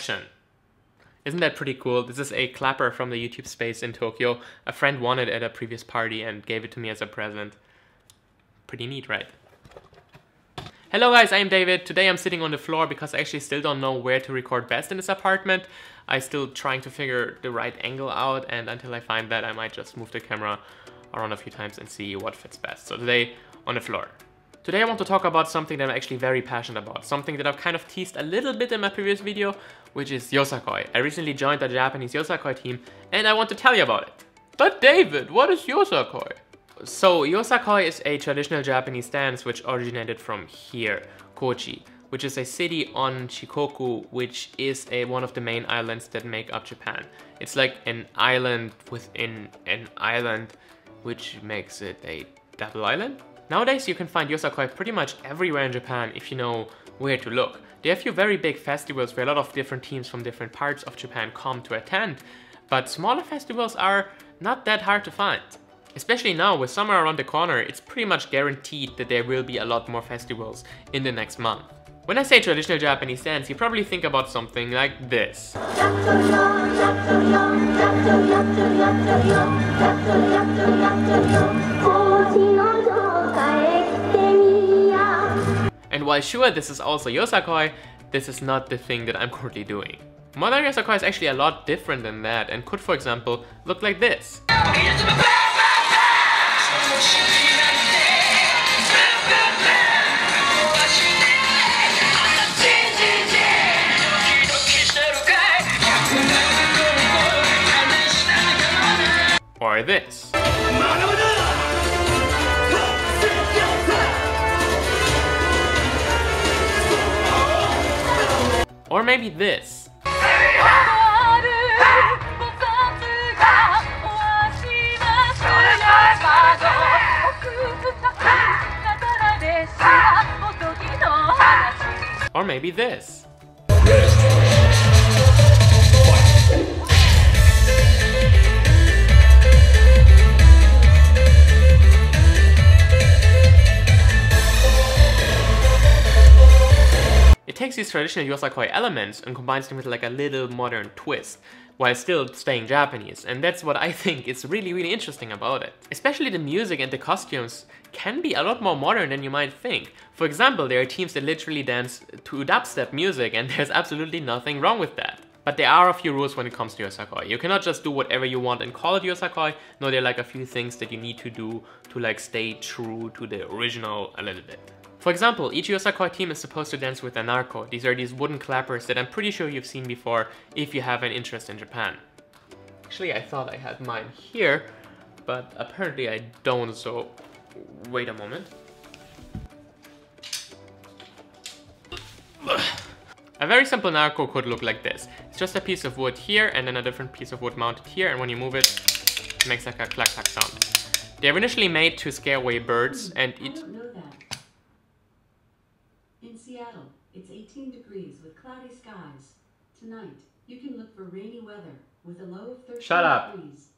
question. Isn't that pretty cool? This is a clapper from the YouTube space in Tokyo. A friend won it at a previous party and gave it to me as a present. Pretty neat, right? Hello guys, I am David. Today I'm sitting on the floor because I actually still don't know where to record best in this apartment. I'm still trying to figure the right angle out, and until I find that I might just move the camera around a few times and see what fits best. So today, on the floor. Today I want to talk about something that I'm actually very passionate about. Something that I've kind of teased a little bit in my previous video, which is Yosakoi. I recently joined the Japanese Yosakoi team and I want to tell you about it. But David, what is Yosakoi? So Yosakoi is a traditional Japanese dance which originated from here, Kochi, which is a city on Shikoku, which is one of the main islands that make up Japan. It's like an island within an island, which makes it a double island. Nowadays you can find Yosakoi pretty much everywhere in Japan if you know where to look. There are a few very big festivals where a lot of different teams from different parts of Japan come to attend, but smaller festivals are not that hard to find. Especially now with summer around the corner, it's pretty much guaranteed that there will be a lot more festivals in the next month. When I say traditional Japanese dance, you probably think about something like this. And while sure this is also Yosakoi, this is not the thing that I'm currently doing. Modern Yosakoi is actually a lot different than that and could, for example, look like this. Or this. Or maybe this. Or maybe this. It takes these traditional Yosakoi elements and combines them with like a little modern twist, while still staying Japanese, and that's what I think is really interesting about it. Especially the music and the costumes can be a lot more modern than you might think. For example, there are teams that literally dance to dubstep music, and there's absolutely nothing wrong with that. But there are a few rules when it comes to Yosakoi. You cannot just do whatever you want and call it Yosakoi. No, there are like a few things that you need to do to like stay true to the original a little bit. For example, each Yosakoi team is supposed to dance with a narco. These are these wooden clappers that I'm pretty sure you've seen before if you have an interest in Japan. Actually, I thought I had mine here, but apparently I don't, so wait a moment. A very simple narco could look like this. It's just a piece of wood here and then a different piece of wood mounted here, and when you move it, it makes like a clack-clack sound. They were initially made to scare away birds, and In Seattle, it's 18 degrees with cloudy skies. Tonight, you can look for rainy weather with a low of 13 Shut up. degrees.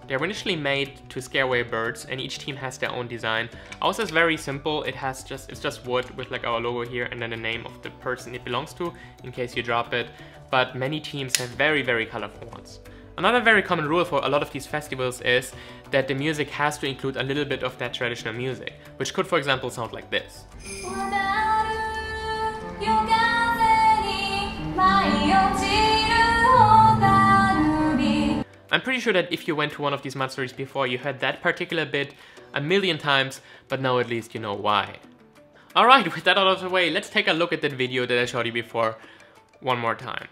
They were initially made to scare away birds, and each team has their own design. Ours is very simple. It's just wood with like our logo here and then the name of the person it belongs to in case you drop it. But many teams have very colorful ones. Another very common rule for a lot of these festivals is that the music has to include a little bit of that traditional music, which could, for example, sound like this. I'm pretty sure that if you went to one of these matsuris before, you heard that particular bit a million times, but now at least you know why. Alright, with that out of the way, let's take a look at that video that I showed you before one more time.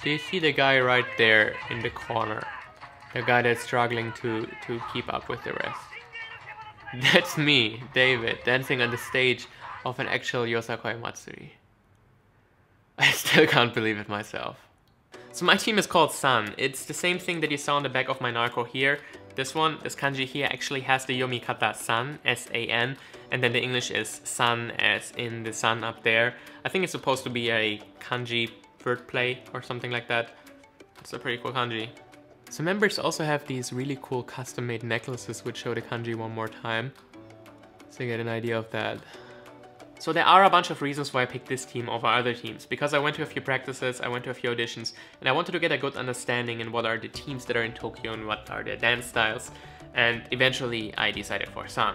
Do you see the guy right there in the corner? The guy that's struggling to keep up with the rest. That's me, David, dancing on the stage of an actual Yosakoi Matsuri. I still can't believe it myself. So my team is called Sun. It's the same thing that you saw on the back of my narco here. This kanji here actually has the yomikata San, S-A-N, and then the English is Sun as in the sun up there. I think it's supposed to be a kanji wordplay or something like that. It's a pretty cool kanji. So members also have these really cool custom-made necklaces which show the kanji one more time, so you get an idea of that. So there are a bunch of reasons why I picked this team over other teams, because I went to a few practices, I went to a few auditions, and I wanted to get a good understanding in what are the teams that are in Tokyo and what are their dance styles, and eventually I decided for YUSUN.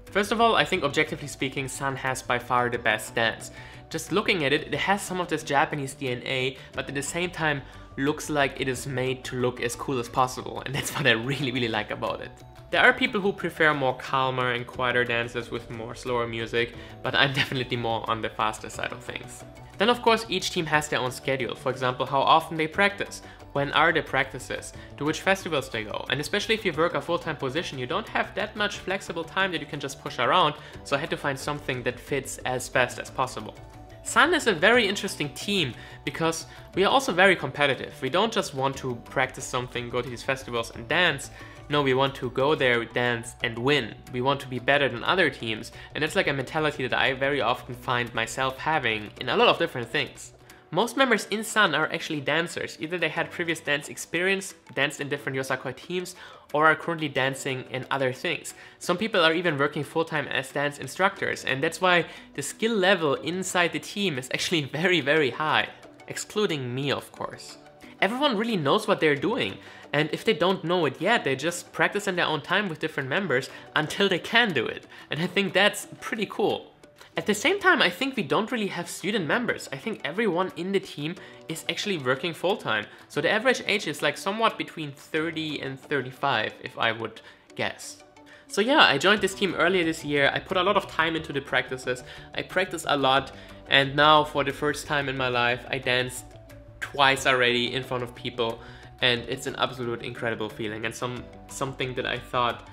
First of all, I think objectively speaking, YUSUN has by far the best dance. Just looking at it, it has some of this Japanese DNA, but at the same time looks like it is made to look as cool as possible, and that's what I really like about it. There are people who prefer more calmer and quieter dances with more slower music, but I'm definitely more on the faster side of things. Then of course each team has their own schedule, for example how often they practice, when are the practices, to which festivals they go, and especially if you work a full-time position you don't have that much flexible time that you can just push around, so I had to find something that fits as best as possible. YUSUN is a very interesting team because we are also very competitive. We don't just want to practice something, go to these festivals and dance. No, we want to go there, dance and win. We want to be better than other teams, and it's like a mentality that I very often find myself having in a lot of different things. Most members in YUSUN are actually dancers. Either they had previous dance experience, danced in different Yosakoi teams, or are currently dancing in other things. Some people are even working full-time as dance instructors, and that's why the skill level inside the team is actually very high. Excluding me, of course. Everyone really knows what they're doing, and if they don't know it yet, they just practice in their own time with different members until they can do it. And I think that's pretty cool. At the same time, I think we don't really have student members. I think everyone in the team is actually working full-time. So the average age is like somewhat between 30 and 35, if I would guess. So yeah, I joined this team earlier this year. I put a lot of time into the practices. I practiced a lot, and now for the first time in my life, I danced twice already in front of people, and it's an absolute incredible feeling and something that I thought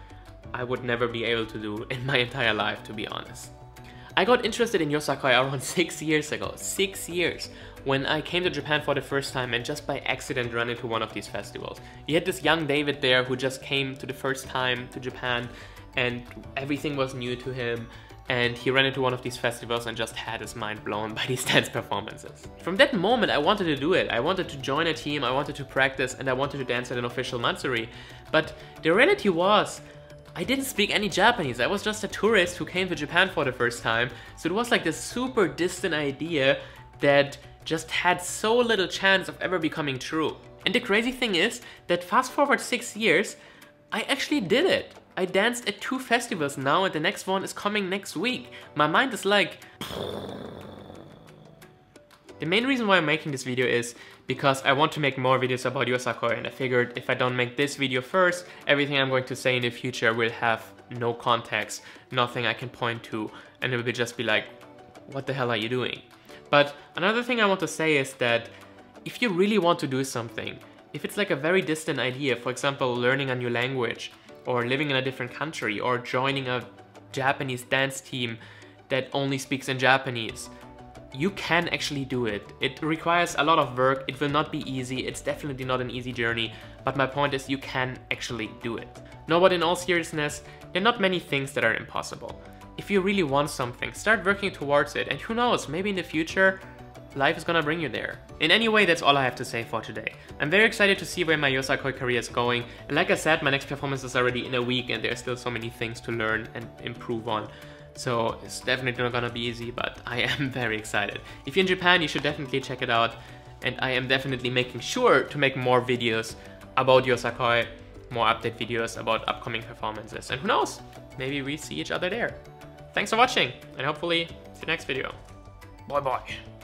I would never be able to do in my entire life, to be honest. I got interested in Yosakoi around 6 years ago, 6 years, when I came to Japan for the first time and just by accident ran into one of these festivals. You had this young David there who just came to the first time to Japan and everything was new to him, and he ran into one of these festivals and just had his mind blown by these dance performances. From that moment I wanted to do it. I wanted to join a team, I wanted to practice, and I wanted to dance at an official matsuri. But the reality was, I didn't speak any Japanese. I was just a tourist who came to Japan for the first time, so it was like this super distant idea that just had so little chance of ever becoming true. And the crazy thing is that fast forward 6 years, I actually did it. I danced at 2 festivals now and the next one is coming next week. My mind is like... The main reason why I'm making this video is because I want to make more videos about Yosakoi, and I figured if I don't make this video first, everything I'm going to say in the future will have no context, nothing I can point to, and it will just be like, what the hell are you doing? But another thing I want to say is that if you really want to do something, if it's like a very distant idea, for example, learning a new language, or living in a different country, or joining a Japanese dance team that only speaks in Japanese, you can actually do it. It requires a lot of work, it will not be easy, it's definitely not an easy journey, but my point is you can actually do it. No, but in all seriousness, there are not many things that are impossible. If you really want something, start working towards it, and who knows, maybe in the future, life is gonna bring you there. In any way, that's all I have to say for today. I'm very excited to see where my Yosakoi career is going, and like I said, my next performance is already in a week and there are still so many things to learn and improve on. So it's definitely not gonna be easy, but I am very excited. If you're in Japan, you should definitely check it out, and I am definitely making sure to make more videos about Yosakoi, more update videos about upcoming performances, and who knows, maybe we see each other there. Thanks for watching, and hopefully see you next video. Bye bye.